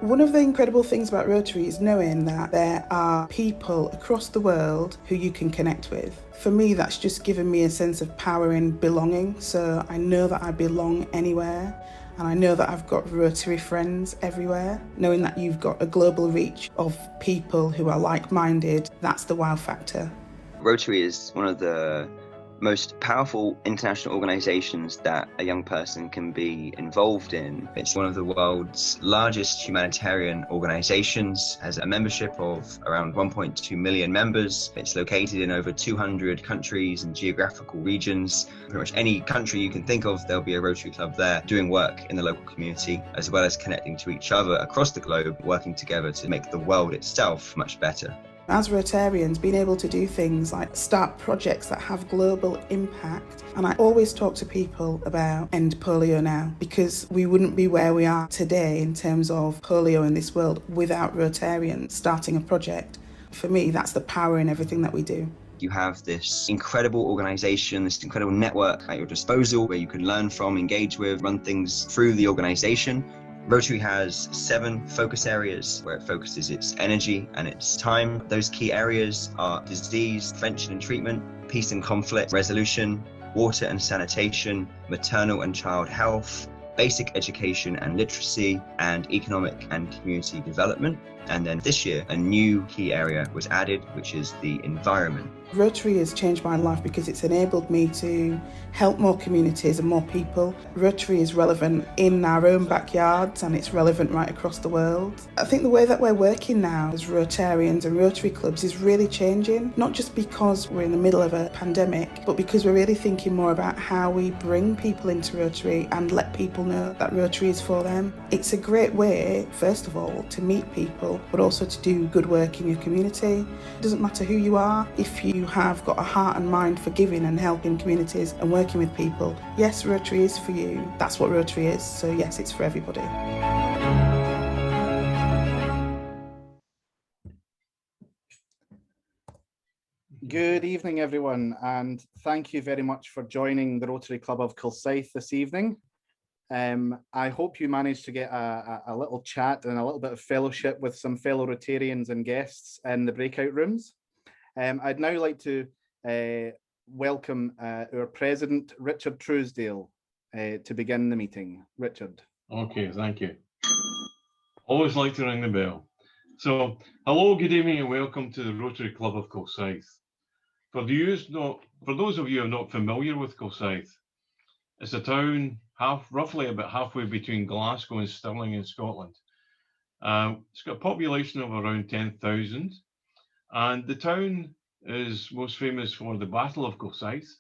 One of the incredible things about Rotary is knowing that there are people across the world who you can connect with. For me, that's just given me a sense of power in belonging. So I know that I belong anywhere, and I know that I've got Rotary friends everywhere. Knowing that you've got a global reach of people who are like-minded, that's the wow factor. Rotary is one of the most powerful international organizations that a young person can be involved in. It's one of the world's largest humanitarian organizations, has a membership of around 1.2 million members. It's located in over 200 countries and geographical regions. Pretty much any country you can think of, there'll be a Rotary Club there doing work in the local community, as well as connecting to each other across the globe, working together to make the world itself much better. As Rotarians, being able to do things like start projects that have global impact. And I always talk to people about End Polio Now, because we wouldn't be where we are today in terms of polio in this world without Rotarians starting a project. For me, that's the power in everything that we do. You have this incredible organization, this incredible network at your disposal where you can learn from, engage with, run things through the organization. Rotary has 7 focus areas where it focuses its energy and its time. Those key areas are disease, prevention and treatment, peace and conflict resolution, water and sanitation, maternal and child health, basic education and literacy, and economic and community development. And then this year, a new key area was added, which is the environment. Rotary has changed my life because it's enabled me to help more communities and more people. Rotary is relevant in our own backyards and it's relevant right across the world. I think the way that we're working now as Rotarians and Rotary clubs is really changing, not just because we're in the middle of a pandemic, but because we're really thinking more about how we bring people into Rotary and let people know that Rotary is for them. It's a great way, first of all, to meet people, but also to do good work in your community. It doesn't matter who you are, if you have got a heart and mind for giving and helping communities and working with people, yes, Rotary is for you. That's what Rotary is, so yes, it's for everybody. Good evening, everyone, and thank you very much for joining the Rotary Club of Kilsyth this evening. I hope you managed to get a little chat and a little bit of fellowship with some fellow Rotarians and guests in the breakout rooms. I'd now like to welcome our President, Richard Truesdale, to begin the meeting. Richard. Okay, thank you. Always like to ring the bell. So, hello, good evening, and welcome to the Rotary Club of Kilsyth. For those of you who are not familiar with Kilsyth, it's a town roughly about halfway between Glasgow and Stirling in Scotland. It's got a population of around 10,000, and the town is most famous for the Battle of Kilsyth,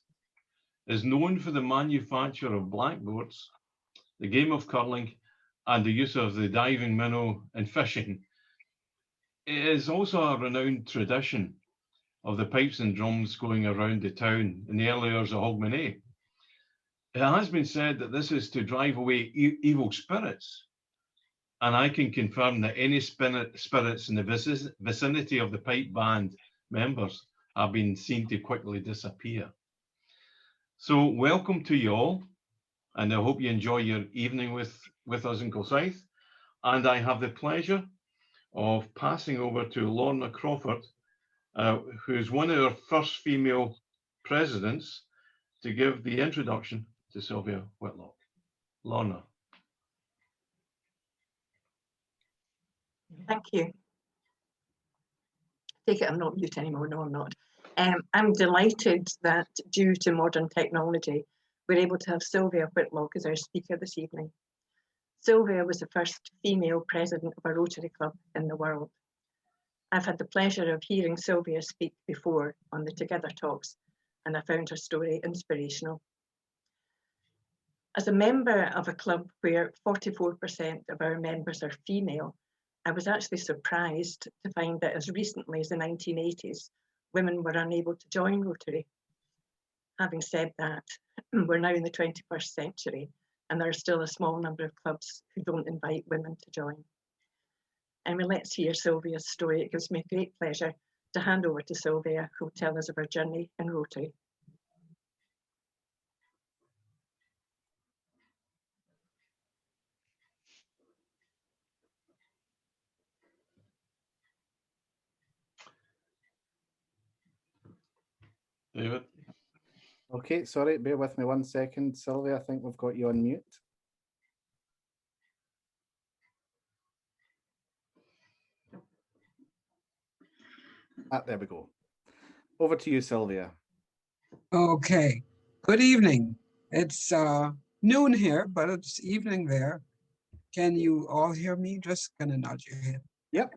is known for the manufacture of blackboards, the game of curling, and the use of the diving minnow and fishing. It is also a renowned tradition of the pipes and drums going around the town in the early hours of Hogmanay. It has been said that this is to drive away evil spirits, and I can confirm that any spirits in the vicinity of the pipe band members have been seen to quickly disappear. So welcome to you all, and I hope you enjoy your evening with us in Kilsyth. And I have the pleasure of passing over to Lorna Crawford, who's one of our first female presidents, to give the introduction to Sylvia Whitlock. Lorna. Thank you. Take it I'm not mute anymore. No, I'm not. I'm delighted that due to modern technology, we're able to have Sylvia Whitlock as our speaker this evening. Sylvia was the first female president of a Rotary Club in the world. I've had the pleasure of hearing Sylvia speak before on the Together Talks, and I found her story inspirational. As a member of a club where 44% of our members are female, I was actually surprised to find that as recently as the 1980s, women were unable to join Rotary. Having said that, we're now in the 21st century, and there are still a small number of clubs who don't invite women to join. And let's hear Sylvia's story. It gives me great pleasure to hand over to Sylvia, who will tell us of her journey in Rotary. David. Okay, sorry, bear with me 1 second. Sylvia, I think we've got you on mute. There we go. Over to you, Sylvia. Okay, good evening. It's noon here, but it's evening there. Can you all hear me? Just gonna nod your head. Yep.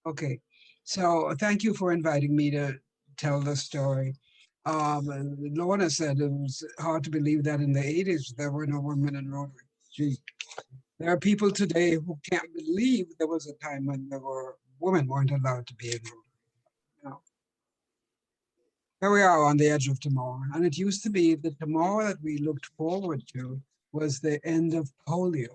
Okay, so thank you for inviting me to tell the story. Lorna said it was hard to believe that in the 80s there were no women in Rotary. Gee, there are people today who can't believe there was a time when women weren't allowed to be in Rotary. You know. Here we are on the edge of tomorrow, and it used to be the tomorrow that we looked forward to was the end of polio.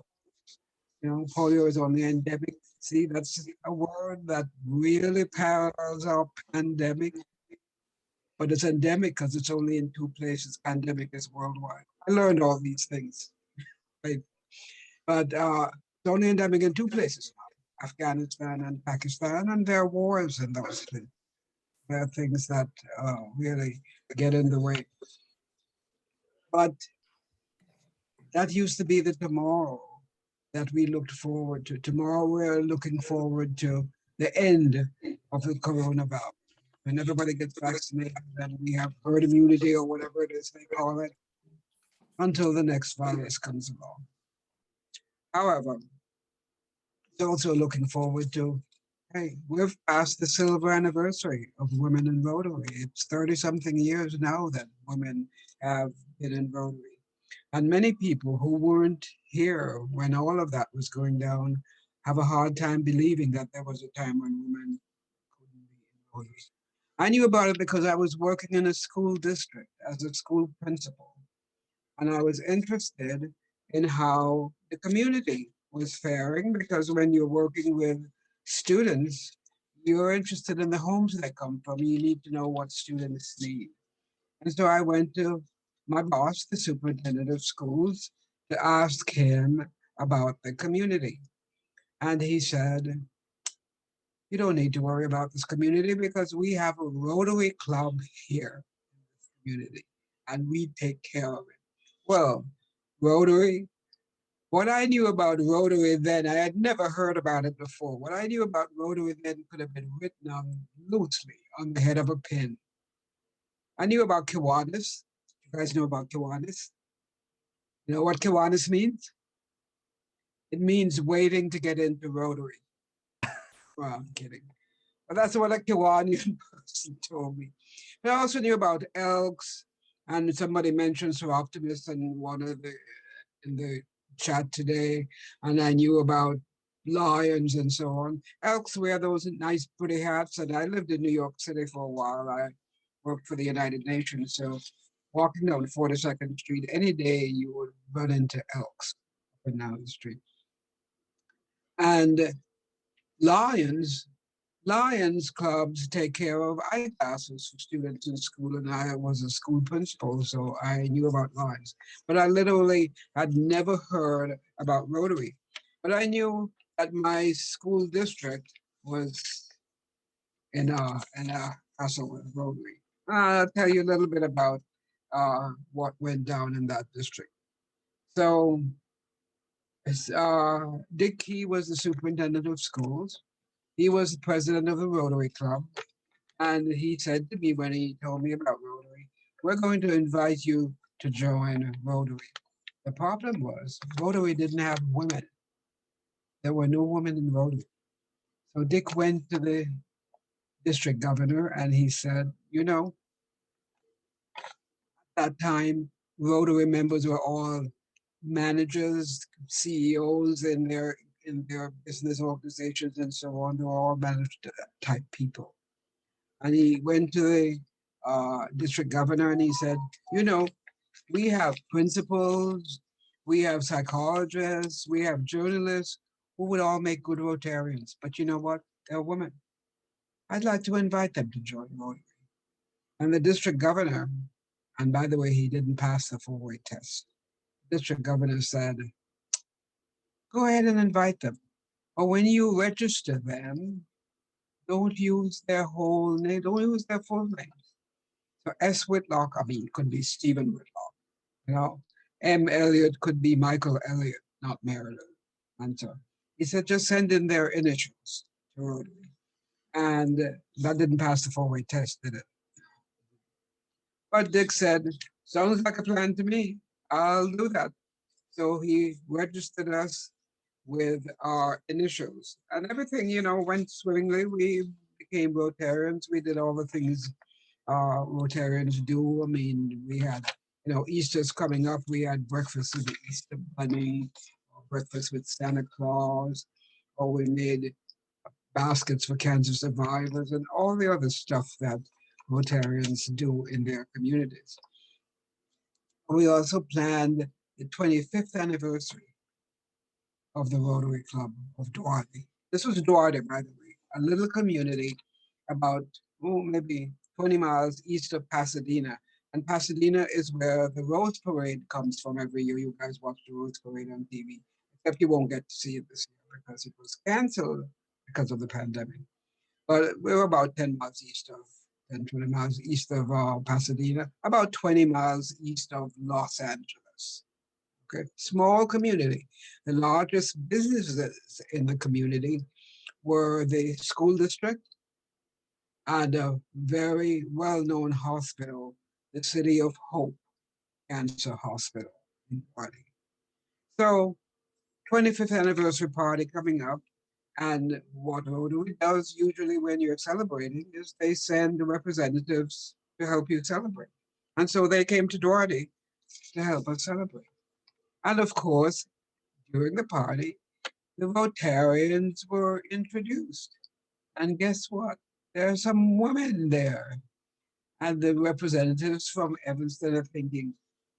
You know, polio is on the endemic. See, that's a word that really parallels our pandemic, but it's endemic because it's only in 2 places. Pandemic is worldwide. I learned all these things, right? But it's only endemic in 2 places, Afghanistan and Pakistan, and there are wars in those places. There are things that really get in the way. But that used to be the tomorrow that we looked forward to. Tomorrow we're looking forward to the end of the coronavirus. When everybody gets vaccinated and we have herd immunity or whatever it is they call it, until the next virus comes along. However, it's also looking forward to, hey, we've passed the silver anniversary of women in Rotary. It's 30-something years now that women have been in Rotary. And many people who weren't here when all of that was going down have a hard time believing that there was a time when women couldn't be in Rotary. I knew about it because I was working in a school district as a school principal. And I was interested in how the community was faring, because when you're working with students, you're interested in the homes they come from. You need to know what students need. And so I went to my boss, the superintendent of schools, to ask him about the community. And he said, you don't need to worry about this community because we have a Rotary Club here in this community and we take care of it. Well, Rotary, what I knew about Rotary then, I had never heard about it before. What I knew about Rotary then could have been written on loosely on the head of a pin. I knew about Kiwanis. You guys know about Kiwanis? You know what Kiwanis means? It means waiting to get into Rotary. Well, I'm kidding. But that's what a Kiwanian person told me. But I also knew about elks, and somebody mentioned Sir Optimus in the chat today, and I knew about lions and so on. Elks wear those nice pretty hats, and I lived in New York City for a while. I worked for the United Nations, so walking down 42nd Street, any day you would run into elks up and down the street. And lions clubs take care of eyeglasses for students in school, and I was a school principal, so I knew about lions. But I literally had never heard about Rotary. But I knew that my school district was in a hassle with Rotary. I'll tell you a little bit about what went down in that district. So Dick Key was the superintendent of schools. He was the president of the Rotary Club. And he said to me when he told me about Rotary, we're going to invite you to join Rotary. The problem was Rotary didn't have women. There were no women in Rotary. So Dick went to the district governor and he said, you know, at that time, Rotary members were all managers, CEOs in their business organizations and so on. They were all managed type people. And he went to the district governor and he said, you know, we have principals, we have psychologists, we have journalists who would all make good Rotarians. But you know what? They're women. I'd like to invite them to join Rotary. And the district governor, and by the way, he didn't pass the 4-way test. The district governor said, go ahead and invite them. But when you register them, don't use their whole name, don't use their full names. So S. Whitlock, I mean, could be Stephen Whitlock, you know. M. Elliot could be Michael Elliot, not Marilyn. And so he said, just send in their initials to Rotary. And that didn't pass the four-way test, did it? But Dick said, sounds like a plan to me. I'll do that. So he registered us with our initials, and everything, you know, went swimmingly. We became Rotarians. We did all the things Rotarians do. I mean, we had, you know, Easter's coming up. We had breakfast with the Easter Bunny, or breakfast with Santa Claus, or we made baskets for cancer survivors, and all the other stuff that Rotarians do in their communities. We also planned the 25th anniversary of the Rotary Club of Duarte. This was Duarte, by the way, a little community about, maybe 20 miles east of Pasadena. And Pasadena is where the Rose Parade comes from every year. You guys watch the Rose Parade on TV, except you won't get to see it this year because it was canceled because of the pandemic. But we're about 10 miles east of 10, 20 miles east of Pasadena, about 20 miles east of Los Angeles. Okay, small community. The largest businesses in the community were the school district and a very well-known hospital, the City of Hope Cancer Hospital in Duarte. So 25th anniversary party coming up. And what Rotary does usually when you're celebrating is they send representatives to help you celebrate. And so they came to Duarte to help us celebrate. And of course, during the party, the Rotarians were introduced. And guess what? There are some women there. And the representatives from Evanston are thinking,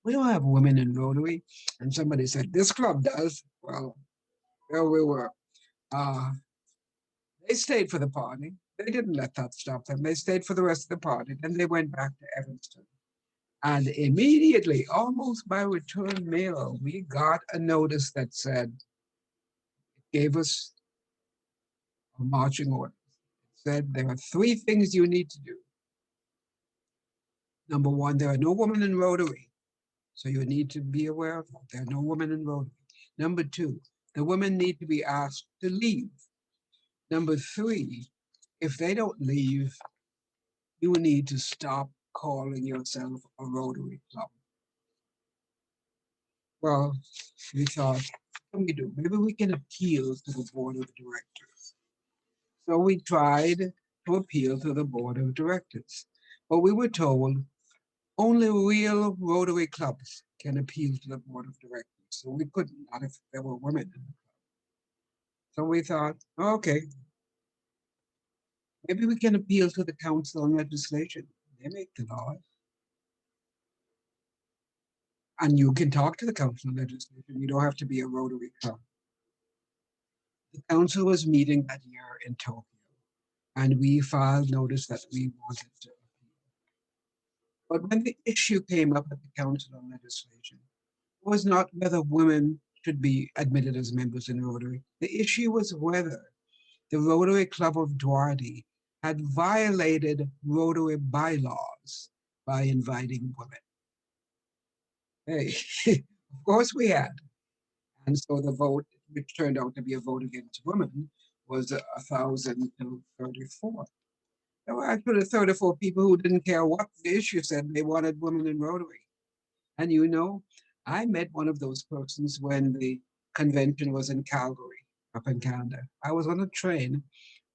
we don't have women in Rotary. And somebody said, this club does. Well, there we were. They stayed for the party. They didn't let that stop them. They stayed for the rest of the party. Then they went back to Evanston. And immediately, almost by return mail, we got a notice that said, it gave us a marching order. It said there are 3 things you need to do. Number 1, there are no women in Rotary. So you need to be aware of that. There are no women in Rotary. Number 2, the women need to be asked to leave. Number 3, if they don't leave, you need to stop calling yourself a Rotary Club. Well, we thought, what can we do? Maybe we can appeal to the board of directors. So we tried to appeal to the board of directors. But we were told only real Rotary clubs can appeal to the board of directors. So we couldn't, not if there were women in the club. So we thought, okay, maybe we can appeal to the Council on Legislation. They make the laws. And you can talk to the Council on Legislation. You don't have to be a Rotary club. The council was meeting that year in Tokyo, and we filed notice that we wanted to appeal. But when the issue came up at the Council on Legislation, it was not whether women should be admitted as members in Rotary. The issue was whether the Rotary Club of Duarte had violated Rotary bylaws by inviting women. Hey, of course we had. And so the vote, which turned out to be a vote against women, was 1,000 to 34. There were actually 34 people who didn't care what the issue said. They wanted women in Rotary. And you know, I met one of those persons when the convention was in Calgary, up in Canada. I was on a train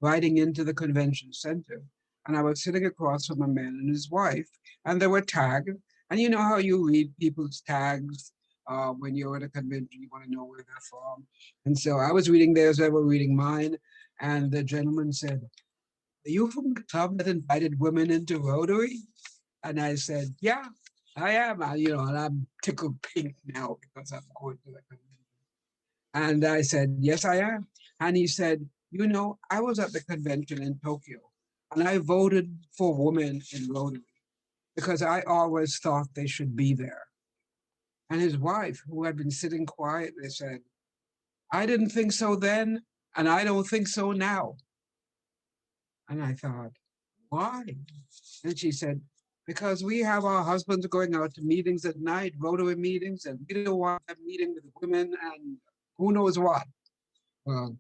riding into the convention center, and I was sitting across from a man and his wife, and they were tagged. And you know how you read people's tags when you're at a convention, you want to know where they're from. And so I was reading theirs, they were reading mine, and the gentleman said, are you from the club that invited women into Rotary? And I said, yeah, I am. And I'm tickled pink now because I'm going to the convention. And I said, yes, I am. And he said, I was at the convention in Tokyo, and I voted for women in Rotary because I always thought they should be there. And his wife, who had been sitting quietly, said, I didn't think so then, and I don't think so now. And I thought, why? And she said, because we have our husbands going out to meetings at night, Rotary meetings, and we don't want that meeting with women and who knows what. Well,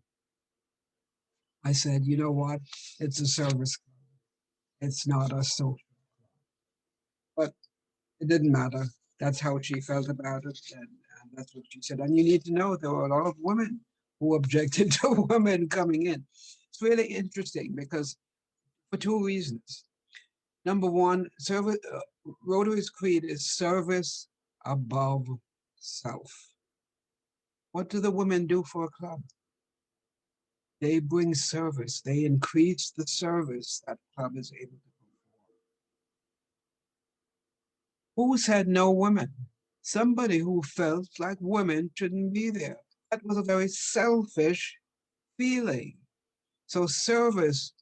I said, you know what? It's a service club. It's not a social. But it didn't matter. That's how she felt about it. And that's what she said. And you need to know there were a lot of women who objected to women coming in. It's really interesting because for two reasons. Number one, Rotary's creed is service above self. What do the women do for a club? They bring service. They increase the service that club is able to perform. Who said no women? Somebody who felt like women shouldn't be there. That was a very selfish feeling. So service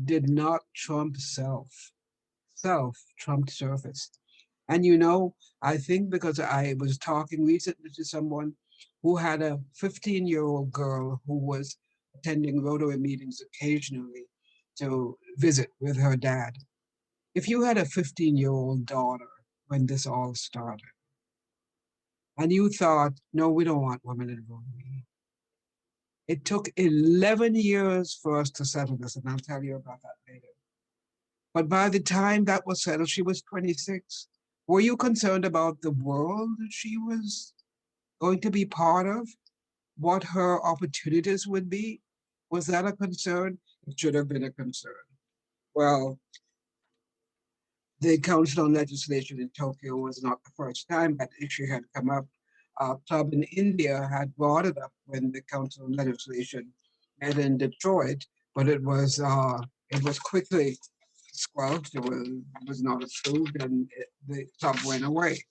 did not trump self. Self trumped service. And you know, I think because I was talking recently to someone who had a 15-year-old girl who was attending Rotary meetings occasionally to visit with her dad. If you had a 15-year-old daughter when this all started, and you thought, no, we don't want women in Rotary. It took 11 years for us to settle this, and I'll tell you about that later. But by the time that was settled, she was 26. Were you concerned about the world that she was going to be part of? What her opportunities would be? Was that a concern? It should have been a concern. Well, the Council on Legislation in Tokyo was not the first time that issue had come up. A club in India had brought it up when the Council on Legislation met in Detroit, but it was quickly squelched. It was not approved, and the club went away.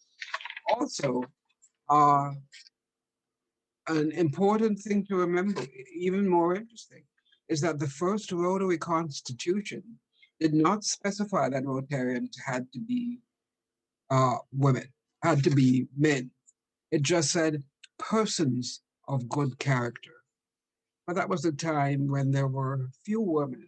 Also, an important thing to remember, even more interesting, is that the first Rotary Constitution did not specify that Rotarians had to be women, had to be men. It just said persons of good character. But that was the time when there were few women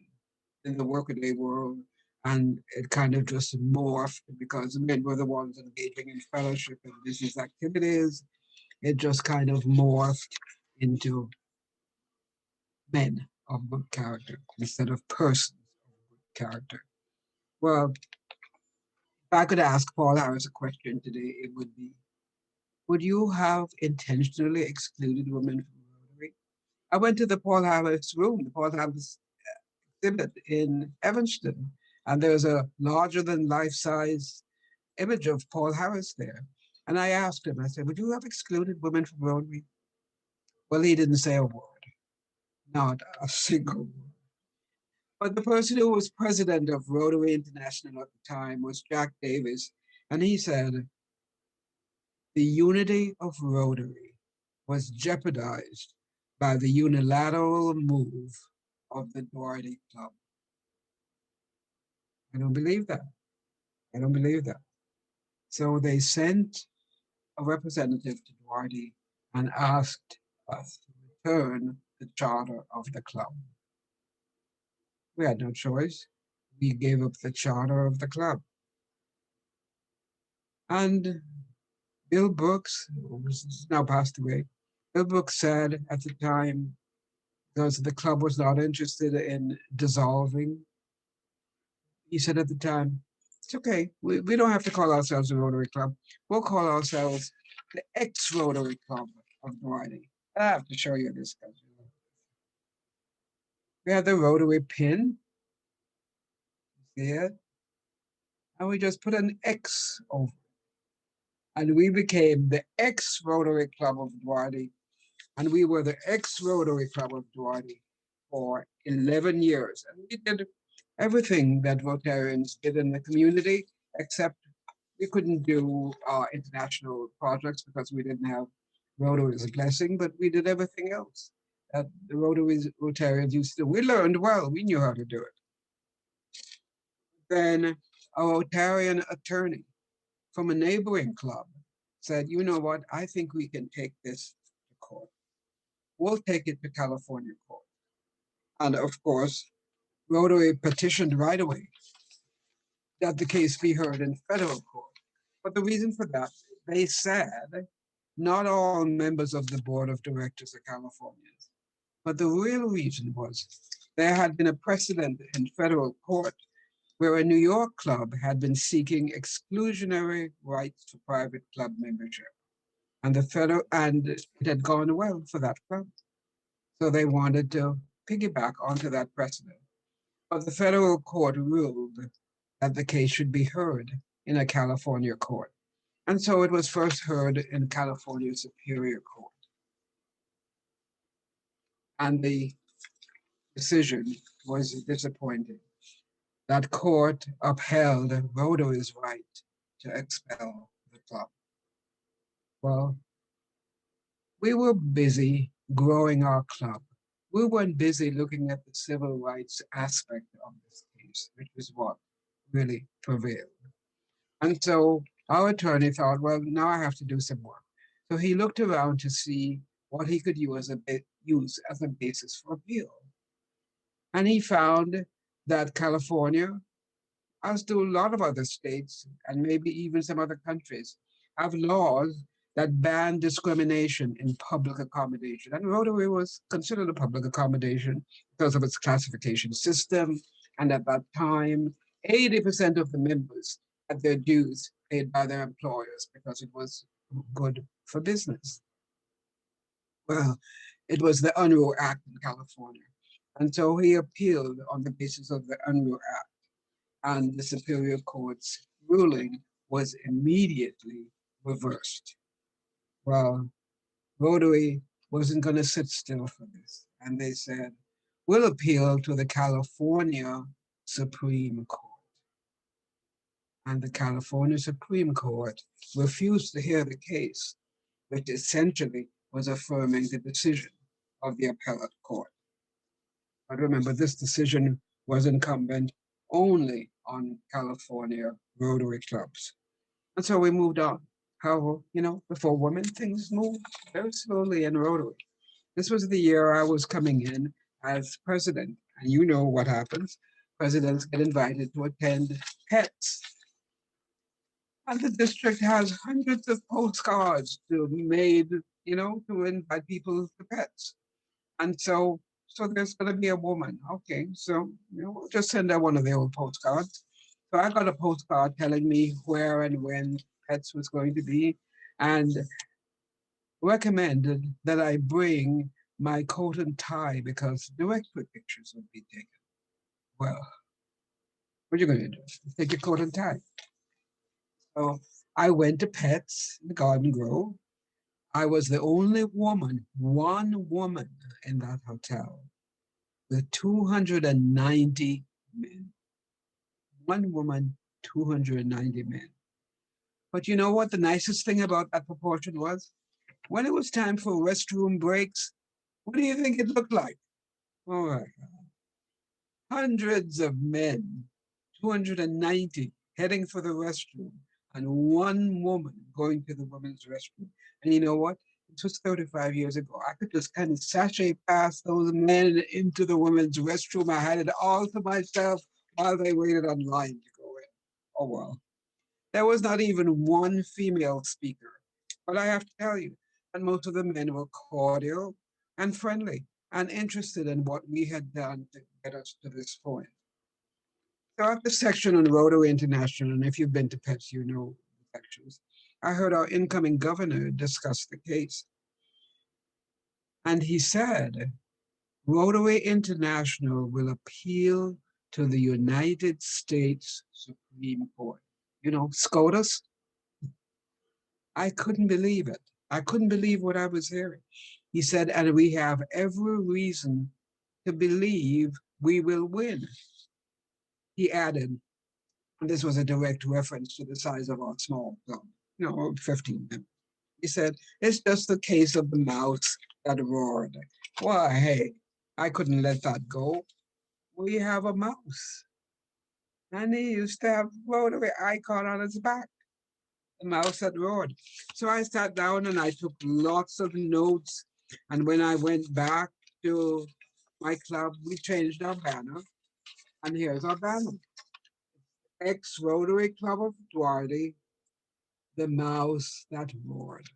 in the workaday world, and it kind of just morphed because men were the ones engaging in fellowship and business activities. It just kind of morphed into men of good character instead of persons of good character. Well, if I could ask Paul Harris a question today, it would be, would you have intentionally excluded women from Rotary? I went to the Paul Harris room, the Paul Harris exhibit in Evanston, and there's a larger than life-size image of Paul Harris there. And I asked him, I said, would you have excluded women from Rotary? Well, he didn't say a word, not a single word. But the person who was president of Rotary International at the time was Jack Davis, and he said, the unity of Rotary was jeopardized by the unilateral move of the Duarte Club. I don't believe that. I don't believe that. So they sent a representative to Duarte and asked us to return the charter of the club. We had no choice. We gave up the charter of the club. And Bill Brooks, who is now passed away, Bill Brooks said at the time, because the club was not interested in dissolving, he said at the time, it's okay, we don't have to call ourselves a Rotary Club. We'll call ourselves the ex-Rotary Club of Duarte. I have to show you this. We have the Rotary pin. See it? And we just put an X over it. And we became the ex-Rotary Club of Duarte. And we were the ex-Rotary Club of Duarte for 11 years. And we did everything that Rotarians did in the community, except we couldn't do international projects because we didn't have Rotary's blessing, but we did everything else that the Rotarians used to do. We learned well, we knew how to do it. Then a Rotarian attorney from a neighboring club said, you know what, I think we can take this to court. We'll take it to California court. And of course, Rotary petitioned right away. that the case be heard in federal court. But the reason for that, they said, not all members of the board of directors are Californians. But the real reason was there had been a precedent in federal court where a New York club had been seeking exclusionary rights to private club membership. And it had gone well for that club. So they wanted to piggyback onto that precedent. But the federal court ruled that the case should be heard in a California court. And so it was first heard in California Superior Court. And the decision was disappointing. That court upheld Rotary's right to expel the club. Well, we were busy growing our club. We weren't busy looking at the civil rights aspect of this case, which is what really prevailed. And so our attorney thought, well, now I have to do some work. So he looked around to see what he could use as a basis for appeal. And he found that California, as do a lot of other states, and maybe even some other countries, have laws that ban discrimination in public accommodation. And Rotary was considered a public accommodation because of its classification system. And at that time, 80% of the members had their dues paid by their employers because it was good for business. Well, it was the Unruh Act in California. And so he appealed on the basis of the Unruh Act. And the Superior Court's ruling was immediately reversed. Well, Rotary wasn't going to sit still for this. And they said, we'll appeal to the California Supreme Court. And the California Supreme Court refused to hear the case, which essentially was affirming the decision of the appellate court. But remember, this decision was incumbent only on California Rotary clubs. And so we moved on. How, before women, things moved very slowly in Rotary. This was the year I was coming in as president. And you know what happens. Presidents get invited to attend pets. And the district has hundreds of postcards to be made, to invite people to pets. And so there's going to be a woman. Okay, so we'll just send out one of the old postcards. So I got a postcard telling me where and when pets was going to be, and recommended that I bring my coat and tie because directory pictures would be taken. Well, what are you going to do? Take your coat and tie. So I went to Pets in the Garden Grove. I was the only woman, one woman in that hotel with 290 men. One woman, 290 men. But you know what the nicest thing about that proportion was? When it was time for restroom breaks, what do you think it looked like? Oh my God. Hundreds of men, 290 heading for the restroom, and one woman going to the women's restroom. And you know what? This was 35 years ago. I could just kind of sashay past those men into the women's restroom. I had it all to myself while they waited online to go in. Oh, well. There was not even one female speaker. But I have to tell you, that most of the men were cordial and friendly and interested in what we had done to get us to this point. So at the section on Rotary International, and if you've been to PETS, you know the sections, I heard our incoming governor discuss the case. And he said, Rotary International will appeal to the United States Supreme Court. SCOTUS. I couldn't believe it. I couldn't believe what I was hearing. He said, and we have every reason to believe we will win. He added, and this was a direct reference to the size of our small club, 15 members. He said, it's just the case of the mouse that roared. Why, hey, I couldn't let that go. We have a mouse. And he used to have Rotary icon on his back, the mouse that roared. So I sat down and I took lots of notes. And when I went back to my club, we changed our banner. And here's our banner. ex-Rotary Club of Duarte, the mouse that roared.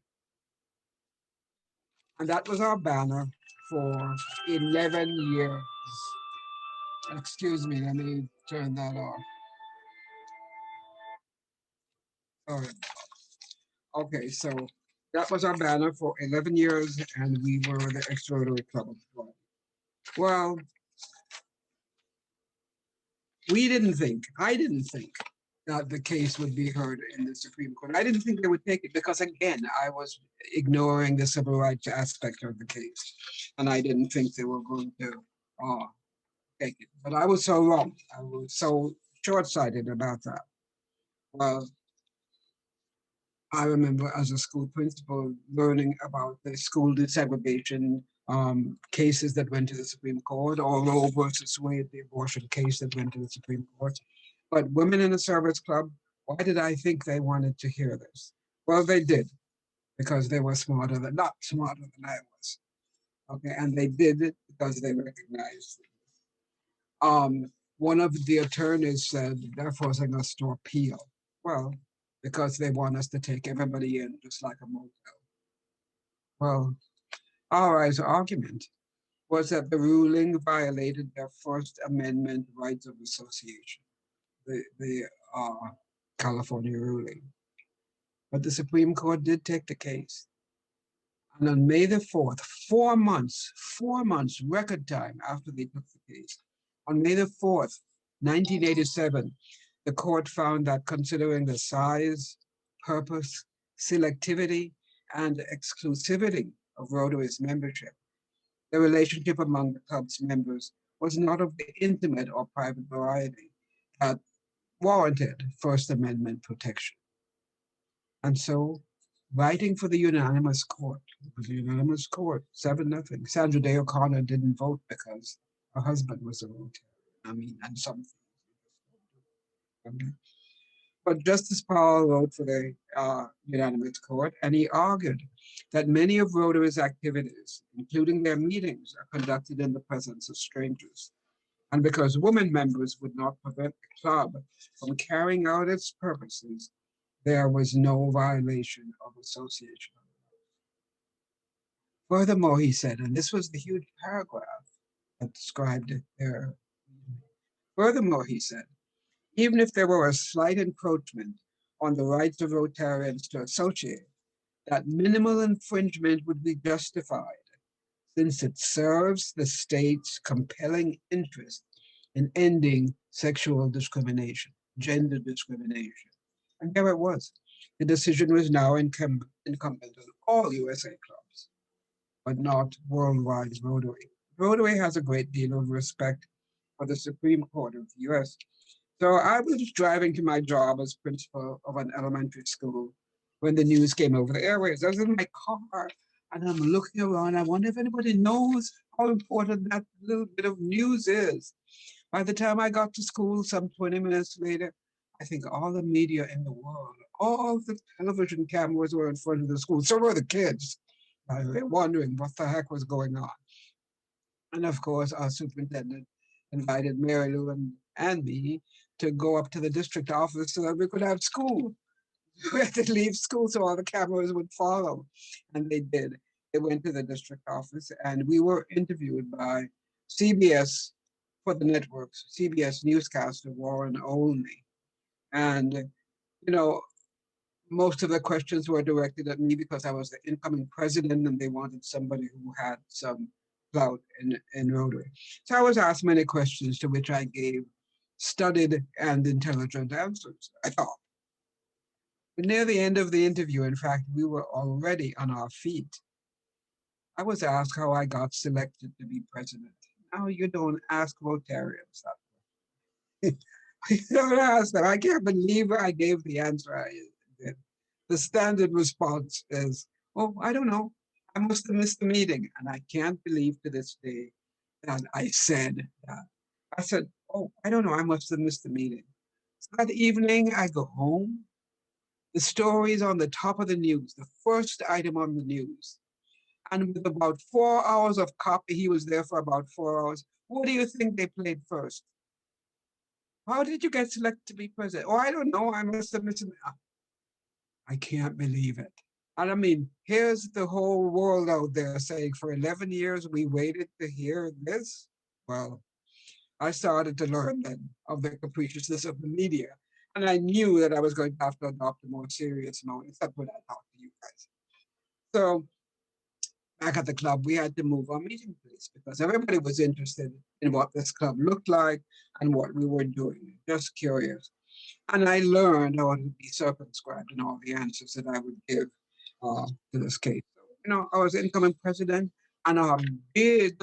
And that was our banner for 11 years. Excuse me, let me turn that off. Sorry. Okay, so that was our banner for 11 years, and we were the ex-Rotary Club of Duarte. Well, I didn't think that the case would be heard in the Supreme Court. I didn't think they would take it because, again, I was ignoring the civil rights aspect of the case, and I didn't think they were going to take it. But I was so wrong. I was so short-sighted about that. Well, I remember as a school principal learning about the school desegregation cases that went to the Supreme Court, or Roe versus Wade, the abortion case that went to the Supreme Court. But Women in the Service Club, why did I think they wanted to hear this? Well, they did, because they were not smarter than I was. Okay, and they did it because they recognized it. One of the attorneys said they're forcing us to appeal. Well, because they want us to take everybody in just like a motel. Well, our argument was that the ruling violated their First Amendment rights of association, the California ruling. But the Supreme Court did take the case. And on May the 4th, 4 months, record time after they took the case, on May the 4th, 1987, the court found that considering the size, purpose, selectivity, and exclusivity of Rotary's membership, the relationship among the club's members was not of the intimate or private variety that warranted First Amendment protection. And so, writing for the unanimous court, 7-0. Sandra Day O'Connor didn't vote because her husband was a Rotarian. And some things. But Justice Powell wrote for the unanimous court, and he argued that many of Rotary's activities, including their meetings, are conducted in the presence of strangers. And because women members would not prevent the club from carrying out its purposes, there was no violation of association. Furthermore, he said, and this was the huge paragraph that described it there. Furthermore, he said, even if there were a slight encroachment on the rights of Rotarians to associate, that minimal infringement would be justified, since it serves the state's compelling interest in ending sexual discrimination, gender discrimination. And there it was. The decision was now incumbent on all USA clubs, but not worldwide Rotary. Rotary has a great deal of respect for the Supreme Court of the US. So I was driving to my job as principal of an elementary school when the news came over the airwaves. I was in my car and I'm looking around. I wonder if anybody knows how important that little bit of news is. By the time I got to school, some 20 minutes later, I think all the media in the world, all the television cameras were in front of the school. So were the kids. They were wondering what the heck was going on. And of course, our superintendent invited Mary Lou and me to go up to the district office so that we could have school. We had to leave school so all the cameras would follow. And they did. They went to the district office and we were interviewed by CBS for the networks, CBS newscaster Warren Olney. And, you know, most of the questions were directed at me because I was the incoming president and they wanted somebody who had some clout in Rotary. So I was asked many questions to which I gave studied and intelligent answers, I thought. But near the end of the interview, in fact, we were already on our feet. I was asked how I got selected to be president. Now you don't ask Rotarians that. You don't ask them. I can't believe I gave the answer I did. The standard response is, oh, I don't know. I must have missed the meeting. And I can't believe to this day that I said that. I said, oh, I don't know. I must have missed the meeting. So that evening, I go home. The story is on the top of the news, the first item on the news. And with about 4 hours of copy, he was there for about 4 hours. What do you think they played first? How did you get selected to be president? Oh, I don't know. I must have missed it. I can't believe it. And I mean, here's the whole world out there saying for 11 years we waited to hear this. Well, I started to learn then of the capriciousness of the media. And I knew that I was going to have to adopt a more serious mode, except when I talked to you guys. So back at the club, we had to move our meeting place because everybody was interested in what this club looked like and what we were doing, just curious. And I learned how to be circumscribed in all the answers that I would give to this case. So, you know, I was incoming president, and our big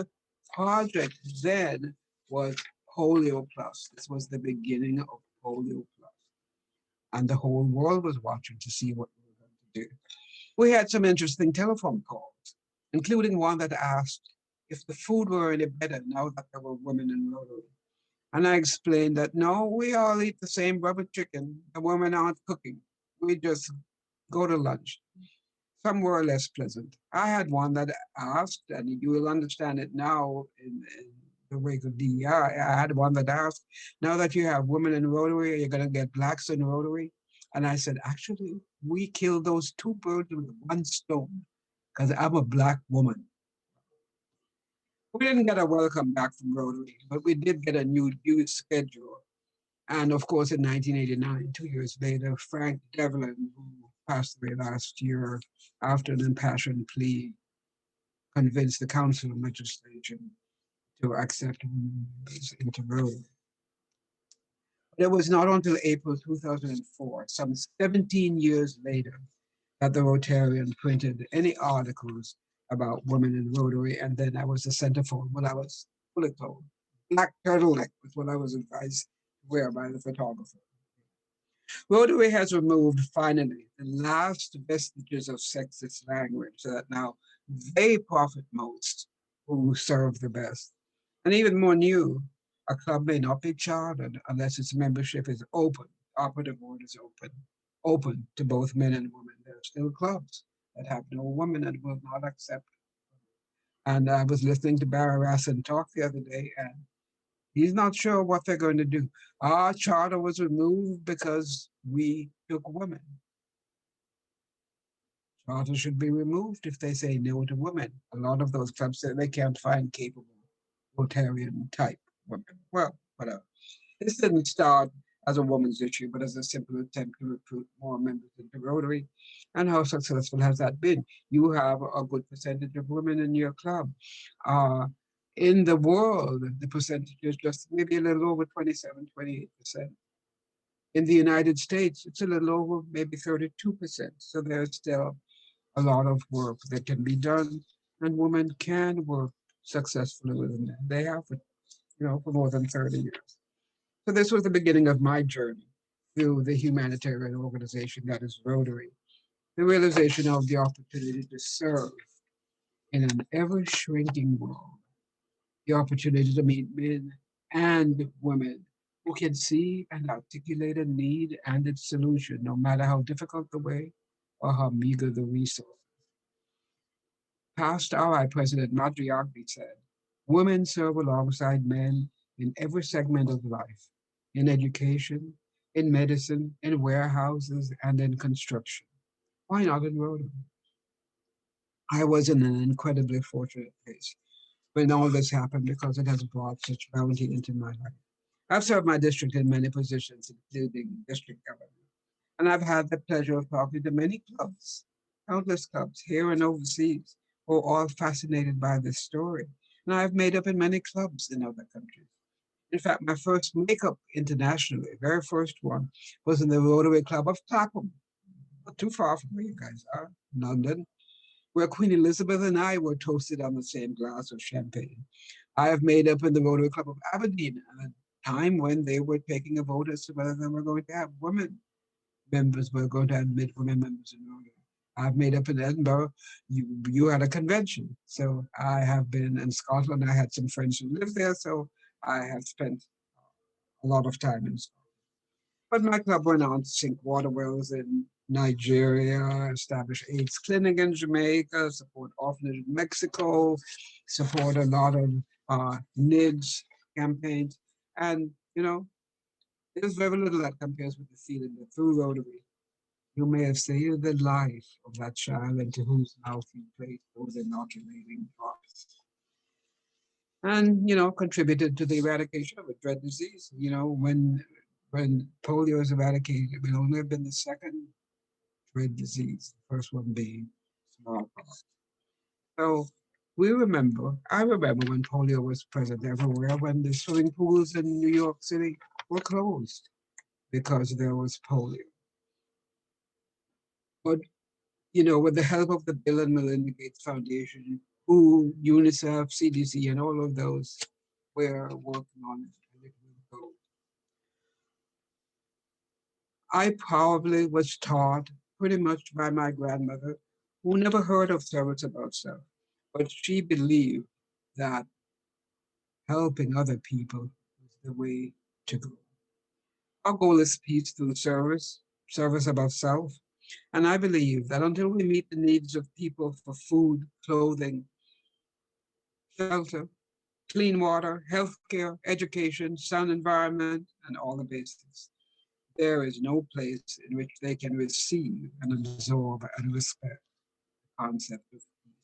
project then was Polio Plus. This was the beginning of Polio Plus. And the whole world was watching to see what we were going to do. We had some interesting telephone calls, including one that asked if the food were any better now that there were women in Rotary. And I explained that no, we all eat the same rubber chicken. The women aren't cooking. We just go to lunch. Some were less pleasant. I had one that asked, and you will understand it now in the wake of DEI. I had one that asked, now that you have women in Rotary, are you going to get blacks in Rotary? And I said, actually, we killed those two birds with one stone because I'm a black woman. We didn't get a welcome back from Rotary, but we did get a new youth schedule. And of course, in 1989, 2 years later, Frank Devlin, who passed away last year after an impassioned plea, convinced the council and legislature to accept women into Rotary. But it was not until April 2004, some 17 years later, that the Rotarian printed any articles about women in Rotary, and then I was the centerfold when I was fully told. Black turtleneck was what I was advised to wear by the photographer. Rotary has removed, finally, the last vestiges of sexist language so that now they profit most who serve the best. And even more new, a club may not be chartered unless its membership is open, operative word is open to both men and women. There are still clubs that have no women and will not accept it. And I was listening to Barry Rassin talk the other day, and he's not sure what they're going to do. Our charter was removed because we took women. Charter should be removed if they say no to women. A lot of those clubs say they can't find capable Rotarian type women. Well, whatever. This didn't start as a woman's issue, but as a simple attempt to recruit more members into Rotary. And how successful has that been? You have a good percentage of women in your club. In the world, the percentage is just maybe a little over 27, 28%. In the United States, it's a little over maybe 32%. So there's still a lot of work that can be done, and women can work successfully with men. They have, for more than 30 years. So this was the beginning of my journey through the humanitarian organization that is Rotary. The realization of the opportunity to serve in an ever-shrinking world, the opportunity to meet men and women who can see and articulate a need and its solution, no matter how difficult the way or how meager the resource. Past RI President Matriarchi said, women serve alongside men in every segment of life, in education, in medicine, in warehouses, and in construction. Why not in Rotary? I was in an incredibly fortunate place when all this happened because it has brought such bounty into my life. I've served my district in many positions, including district governor, and I've had the pleasure of talking to many clubs, countless clubs here and overseas, who are all fascinated by this story. And I've made up in many clubs in other countries. In fact, my first makeup internationally, very first one, was in the Rotary Club of Clapham, not too far from where you guys are, London, where Queen Elizabeth and I were toasted on the same glass of champagne. I have made up in the Rotary Club of Aberdeen at a time when they were taking a vote as to whether they were going to have women members, were going to admit women members in Rotary. I've made up in Edinburgh. You had a convention. So I have been in Scotland. I had some friends who live there, so I have spent a lot of time in Scotland. But my club went on to sink water wells in Nigeria, establish AIDS clinic in Jamaica, support orphanage in Mexico, support a lot of NIDS campaigns. And, There's very little that compares with the feeling that through Rotary, you may have saved the life of that child into whose mouth you placed those inoculating drops. And, contributed to the eradication of a dread disease. When polio is eradicated, it will only have been the second dread disease, the first one being smallpox. So I remember when polio was present everywhere, when the swimming pools in New York City were closed because there was polio. But, with the help of the Bill and Melinda Gates Foundation, WHO, UNICEF, CDC, and all of those, we're working on it. And it will go. I probably was taught pretty much by my grandmother, who never heard of service about self, but she believed that helping other people was the way to go. Our goal is peace through service, service above self. And I believe that until we meet the needs of people for food, clothing, shelter, clean water, healthcare, education, sound environment, and all the basics, there is no place in which they can receive and absorb and respect the concept of peace.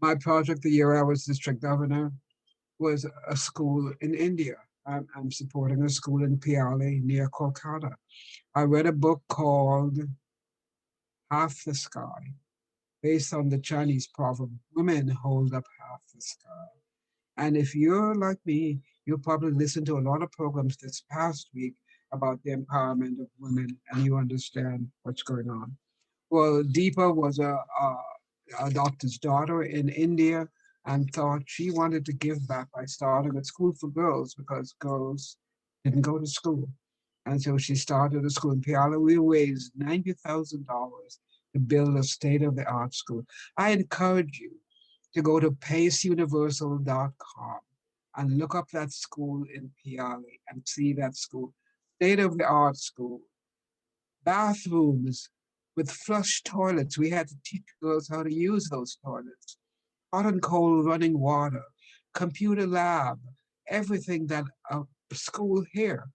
My project the year I was district governor was a school in India. I'm supporting a school in Piali near Kolkata. I read a book called Half the Sky, based on the Chinese proverb, women hold up half the sky. And if you're like me, you probably listened to a lot of programs this past week about the empowerment of women, and you understand what's going on. Well, Deepa was a doctor's daughter in India and thought she wanted to give back by starting a school for girls because girls didn't go to school. And so she started a school in Piala. We raised $90,000 to build a state-of-the-art school. I encourage you to go to paceuniversal.com and look up that school in Piali and see that school. State-of-the-art school. Bathrooms with flush toilets. We had to teach girls how to use those toilets. Hot and cold running water, computer lab, everything that a school here,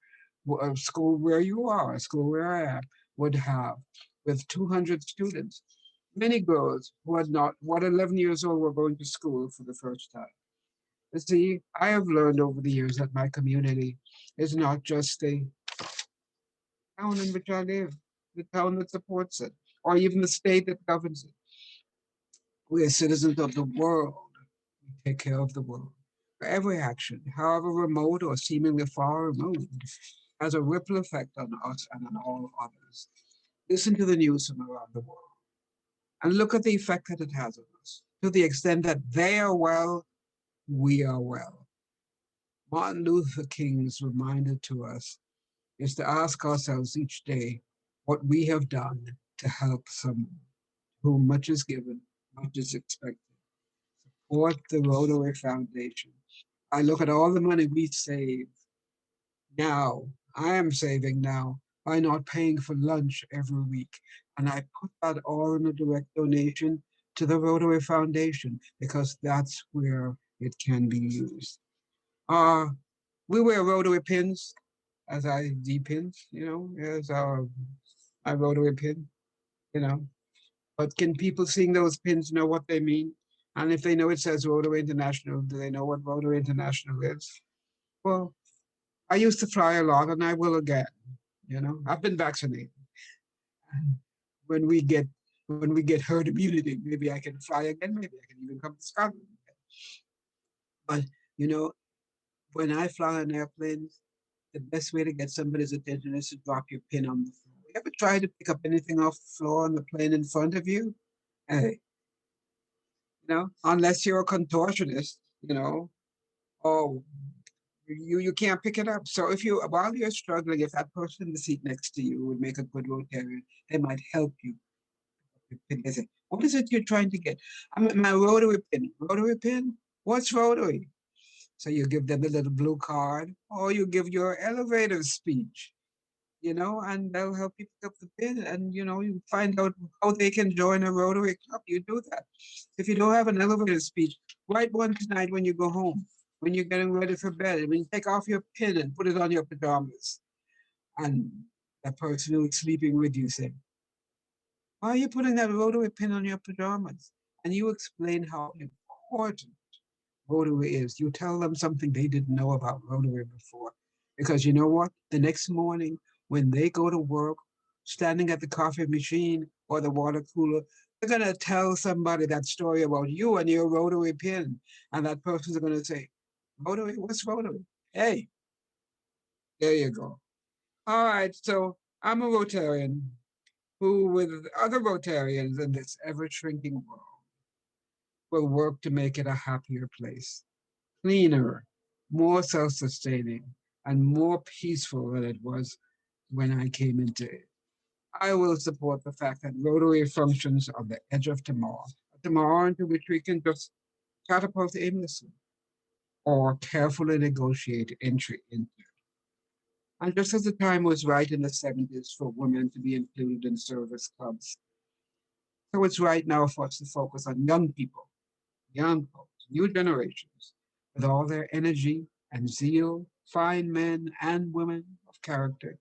a school where you are, a school where I am, would have with 200 students. Many girls who had not, 11 years old, were going to school for the first time. You see, I have learned over the years that my community is not just the town in which I live, the town that supports it, or even the state that governs it. We are citizens of the world. We take care of the world. Every action, however remote or seemingly far removed, has a ripple effect on us and on all others. Listen to the news from around the world and look at the effect that it has on us. To the extent that they are well, we are well. Martin Luther King's reminder to us is to ask ourselves each day what we have done to help someone whom much is given, much is expected. Support the Rotary Foundation. I look at all the money we save now. I am saving now by not paying for lunch every week. And I put that all in a direct donation to the Rotary Foundation because that's where it can be used. We wear Rotary pins as ID pins, as my Rotary pin, But can people seeing those pins know what they mean? And if they know it says Rotary International, do they know what Rotary International is? Well, I used to fly a lot and I will again. I've been vaccinated. And when we get herd immunity, maybe I can fly again, maybe I can even come to Scotland again. But when I fly on airplanes, the best way to get somebody's attention is to drop your pin on the floor. You ever try to pick up anything off the floor on the plane in front of you? Hey, unless you're a contortionist, oh, you can't pick it up. So while you're struggling, if that person in the seat next to you would make a good Rotarian, they might help you. They say, what is it you're trying to get? My Rotary pin. Rotary pin? What's Rotary? So you give them a little blue card, or you give your elevator speech, and they'll help you pick up the pin, and you find out how they can join a Rotary club. You do that. If you don't have an elevator speech, write one tonight when you go home. when you're getting ready for bed, when you take off your pin and put it on your pajamas, and the person who's sleeping with you say, why are you putting that Rotary pin on your pajamas? And you explain how important Rotary is. You tell them something they didn't know about Rotary before. Because you know what? The next morning, when they go to work, standing at the coffee machine or the water cooler, they're going to tell somebody that story about you and your Rotary pin. And that person's going to say, Rotary, what's Rotary? Hey, there you go. All right, so I'm a Rotarian who, with other Rotarians in this ever-shrinking world, will work to make it a happier place, cleaner, more self-sustaining, and more peaceful than it was when I came into it. I will support the fact that Rotary functions on the edge of tomorrow, a tomorrow into which we can just catapult aimlessly or carefully negotiate entry into. And just as the time was right in the 70s for women to be included in service clubs, so it's right now for us to focus on young people, young folks, new generations, with all their energy and zeal, fine men and women of character,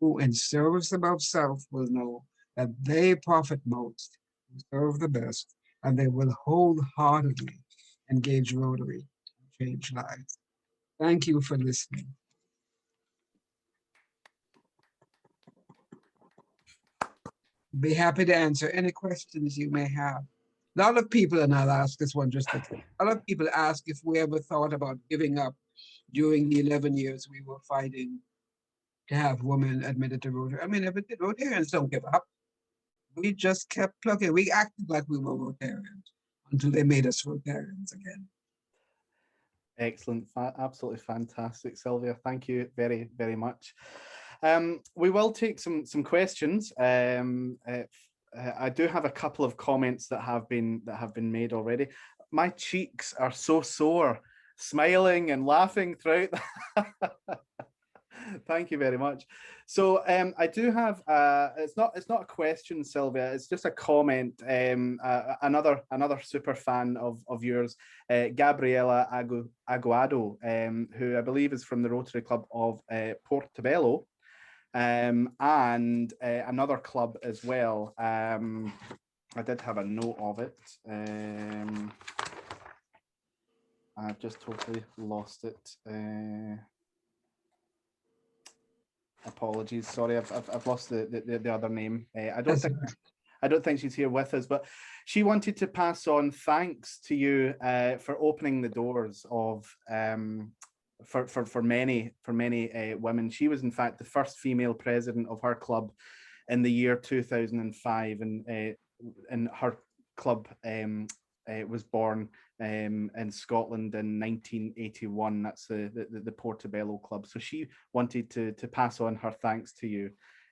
who in service above self will know that they profit most, who serve the best, and they will wholeheartedly engage Rotary and change lives. Thank you for listening. Be happy to answer any questions you may have. A lot of people, and I'll ask this one just a lot of people ask if we ever thought about giving up during the 11 years we were fighting to have women admitted to Rotary. I mean, Rotarians don't give up. We just kept plugging. We acted like we were Rotarians until they made us Rotarians again. Excellent, absolutely fantastic, Sylvia. Thank you very, very much. We will take some questions. I do have a couple of comments that have been made already. My cheeks are so sore, smiling and laughing throughout. Thank you very much. So I do have it's not a question, Sylvia, it's just a comment. Another super fan of yours, Gabriela Aguado, who I believe is from the Rotary Club of Portobello, and another club as well. I did have a note of it. I've just totally lost it. Apologies, sorry, I've lost the other name. I don't think she's here with us, but she wanted to pass on thanks to you for opening the doors of for many women. She was in fact the first female president of her club in the year 2005, and her club was born in Scotland in 1981. That's the Portobello Club. So she wanted to pass on her thanks to you,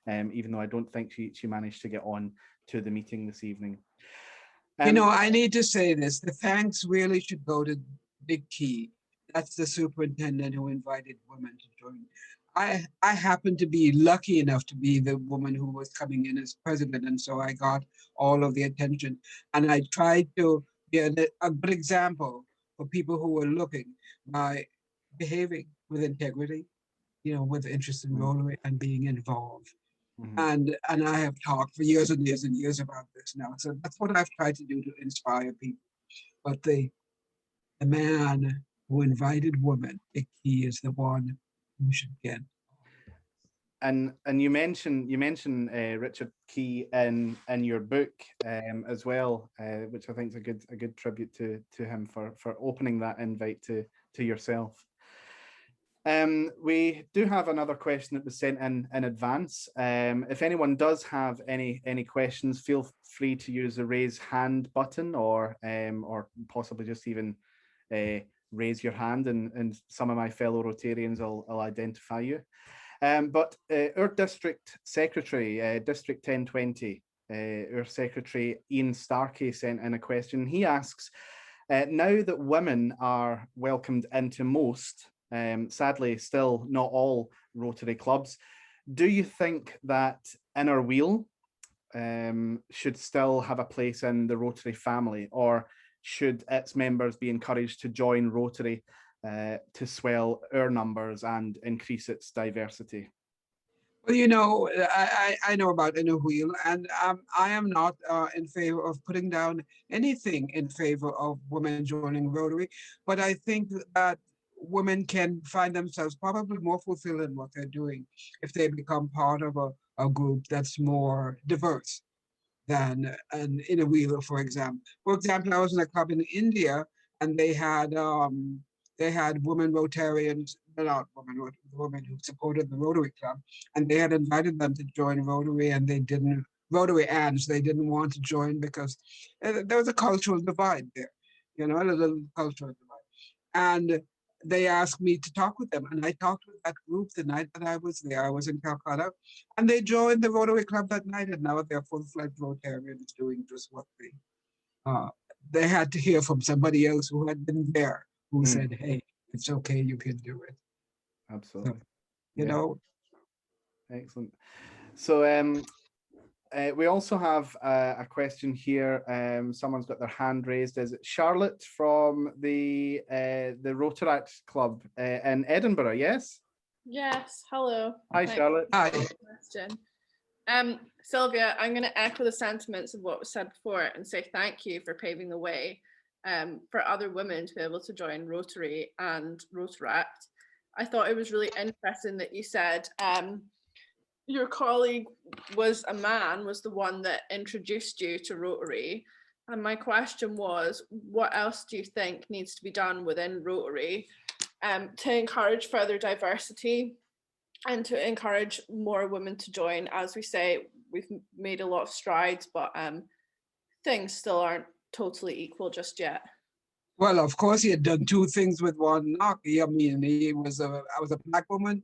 even though I don't think she managed to get on to the meeting this evening. You know, I need to say this. The thanks really should go to Big Key. That's the superintendent who invited women to join. I happened to be lucky enough to be the woman who was coming in as president, and so I got all of the attention. And I tried to be a good example for people who were looking by behaving with integrity, you know, with interest in Rotary and being involved. And I have talked for years and years and years about this now. So that's what I've tried to do to inspire people. But the man who invited women, Big Key, is the one who should get. And you mentioned Richard Key in your book as well, which I think is a good tribute to him for opening that invite to yourself. We do have another question that was sent in advance. If anyone does have any questions, feel free to use the raise hand button, or possibly just even raise your hand, and some of my fellow Rotarians will identify you. But our district secretary, District 1020, our secretary Ian Starkey sent in a question. He asks, now that women are welcomed into most, sadly still not all, Rotary clubs, do you think that Inner Wheel should still have a place in the Rotary family, or should its members be encouraged to join Rotary to swell our numbers and increase its diversity? Well, you know, I know about Inner Wheel, and I am not in favor of putting down anything in favor of women joining Rotary, but I think that women can find themselves probably more fulfilled in what they're doing if they become part of a group that's more diverse than an Inner Wheel, for example. For example, I was in a club in India, and they had women Rotarians, not women who supported the Rotary Club, and they had invited them to join Rotary, and they didn't. Rotarians, they didn't want to join because there was a cultural divide there, you know, a little cultural divide. And they asked me to talk with them, and I talked with that group the night that I was there. I was in Calcutta, and they joined the Rotary Club that night, and now they're full-fledged Rotarians doing just what they had to hear from somebody else who had been there, who said, "Hey, it's okay, you can do it." Absolutely. So, you know. Excellent. So we also have a question here. Someone's got their hand raised. Is it Charlotte from the Rotaract Club in Edinburgh? Yes. Yes. Hello. Hi, Charlotte. Hi. Question. Sylvia, I'm going to echo the sentiments of what was said before and say thank you for paving the way for other women to be able to join Rotary and Rotaract. I thought it was really interesting that you said your colleague was the one that introduced you to Rotary. And my question was, what else do you think needs to be done within Rotary to encourage further diversity and to encourage more women to join? As we say, we've made a lot of strides, but things still aren't totally equal just yet. Well, of course, he had done two things with one knock. I mean, I was a Black woman,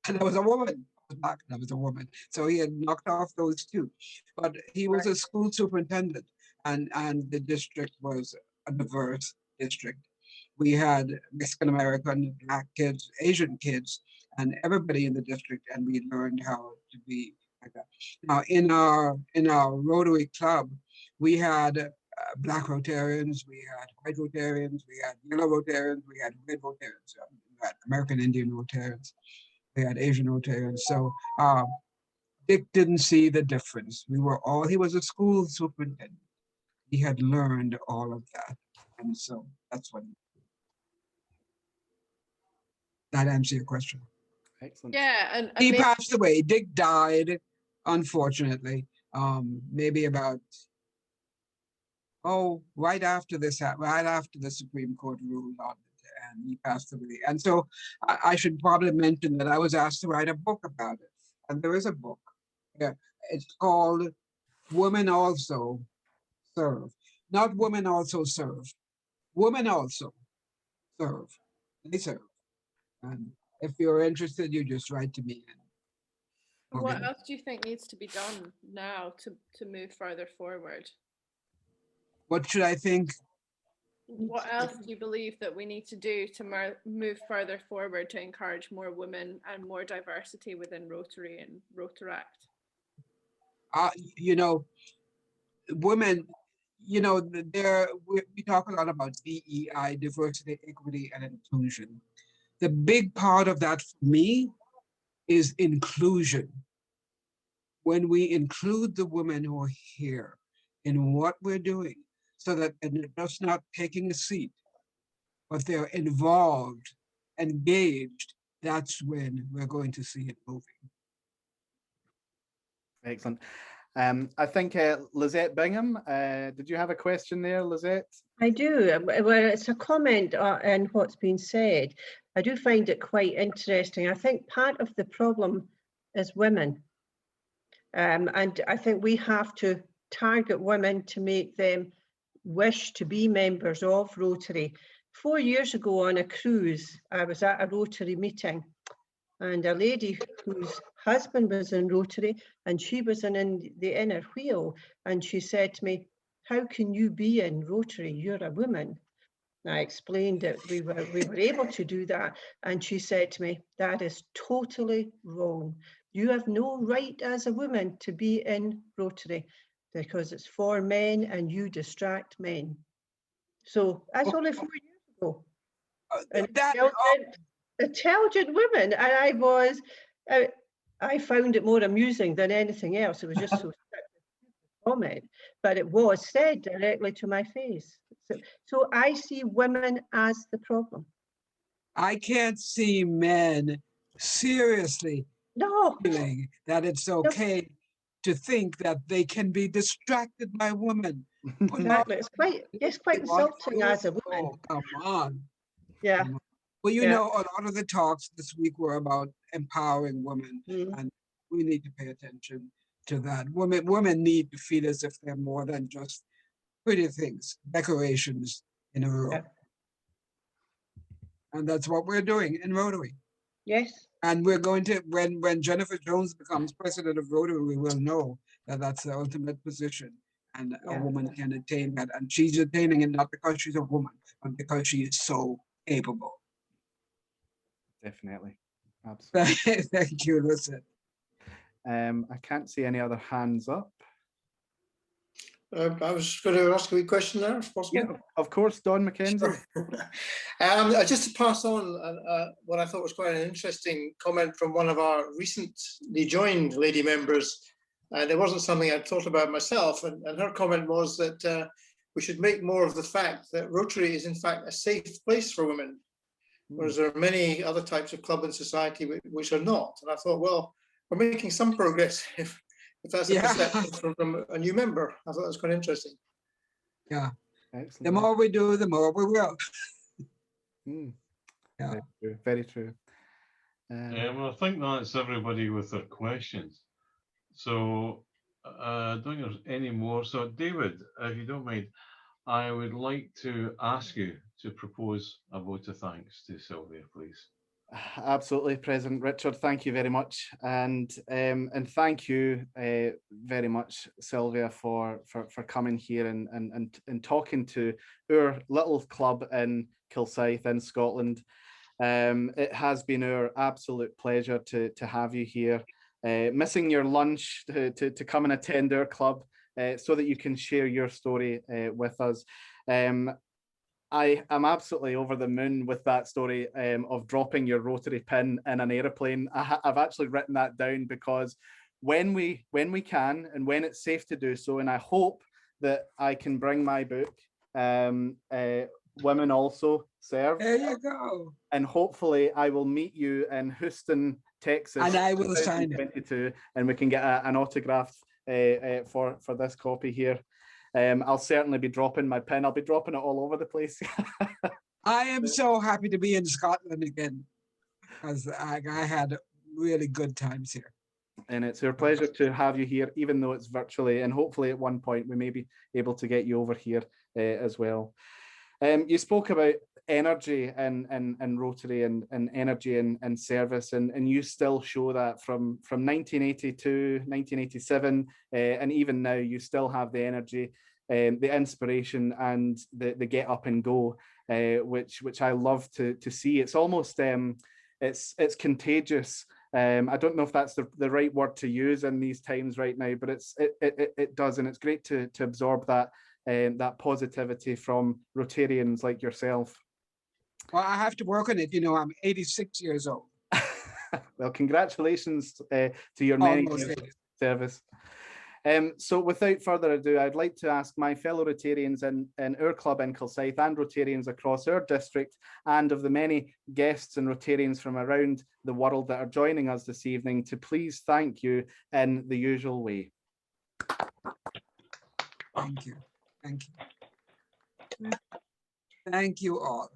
and I was a woman. I was Black, and I was a woman. So he had knocked off those two. But he was a school superintendent, and the district was a diverse district. We had Mexican American, Black kids, Asian kids, and everybody in the district, and we learned how to be like that. Now, in our Rotary Club, we had Black Rotarians, we had white Rotarians, we had yellow Rotarians, we had red Rotarians, we had American Indian Rotarians, we had Asian Rotarians. So Dick didn't see the difference. He was a school superintendent. He had learned all of that. And so that's what. That answers your question. Excellent. Yeah, and he passed away. Dick died, unfortunately, maybe about right after the Supreme Court ruled on it, and he passed away. And so I should probably mention that I was asked to write a book about it, and there is a book. Yeah, it's called "Women Also Serve," not "Women Also Serve." Women also serve. They serve. And if you're interested, you just write to me. What else do you think needs to be done now to move further forward? What should I think? What else do you believe that we need to do to move further forward to encourage more women and more diversity within Rotary and Rotaract? You know, women, you know, we talk a lot about DEI, diversity, equity, and inclusion. The big part of that for me is inclusion. When we include the women who are here in what we're doing, so that they're just not taking a seat, but they're involved, engaged, that's when we're going to see it moving. Excellent. I think Lizette Bingham, did you have a question there, Lizette? I do. Well, it's a comment on what's been said. I do find it quite interesting. I think part of the problem is women. And I think we have to target women to make them wish to be members of Rotary. 4 years ago on a cruise, I was at a Rotary meeting, and a lady whose husband was in Rotary and she was in the Inner Wheel, and she said to me, "How can you be in Rotary? You're a woman." And I explained that we were able to do that, and she said to me, "That is totally wrong. You have no right as a woman to be in Rotary because it's for men and you distract men." So that's only 4 years ago. intelligent women, and I found it more amusing than anything else. It was just so comment, but it was said directly to my face. So I see women as the problem. I can't see men seriously feeling that it's okay to think that they can be distracted by women. Exactly. It's quite insulting as a woman. Oh, come on. Yeah. Come on. Well, you know, a lot of the talks this week were about empowering women, and we need to pay attention to that. Women need to feel as if they're more than just pretty things, decorations in a room. And that's what we're doing in Rotary. Yes. And we're going to, when Jennifer Jones becomes president of Rotary, we will know that that's the ultimate position. And a woman can attain that. And she's attaining it not because she's a woman, but because she is so capable. Definitely. Absolutely. Thank you, listen. I can't see any other hands up. I was going to ask a wee question there, if possible. Yeah, of course, Don McKenzie. Just to pass on what I thought was quite an interesting comment from one of our recently joined lady members. And it wasn't something I'd thought about myself. And her comment was that we should make more of the fact that Rotary is in fact a safe place for women, whereas there are many other types of club and society which are not. And I thought, well, we're making some progress if that's a perception from a new member. I thought that was quite interesting. Yeah. Excellent. The more we do, the more we will. Yeah. Very true. Very true. Well, I think that's everybody with their questions. So I don't think there's any more. So David, if you don't mind, I would like to ask you to propose a vote of thanks to Sylvia, please. Absolutely, President Richard. Thank you very much, and thank you very much, Sylvia, for coming here and talking to our little club in Kilsyth in Scotland. It has been our absolute pleasure to have you here. Missing your lunch to come and attend our club so that you can share your story with us. I am absolutely over the moon with that story of dropping your Rotary pin in an aeroplane. I've actually written that down because when we can and when it's safe to do so, and I hope that I can bring my book, Women Also Serve. There you go. And hopefully I will meet you in Houston, Texas. And I will sign it. And we can get an autograph for this copy here. I'll certainly be dropping my pen. I'll be dropping it all over the place. I am so happy to be in Scotland again, because I had really good times here. And it's our pleasure to have you here, even though it's virtually, and hopefully at one point we may be able to get you over here as well. You spoke about energy and Rotary and energy and service, and you still show that from 1982, 1987, and even now you still have the energy, the inspiration, and the get up and go, which I love to see. It's almost it's contagious. I don't know if that's the right word to use in these times right now, but it does, and it's great to absorb that positivity from Rotarians like yourself. Well, I have to work on it. You know, I'm 86 years old. Well, congratulations to your many years of service. So without further ado, I'd like to ask my fellow Rotarians in our club in Kilsyth and Rotarians across our district, and of the many guests and Rotarians from around the world that are joining us this evening, to please thank you in the usual way. Thank you. Thank you. Thank you all.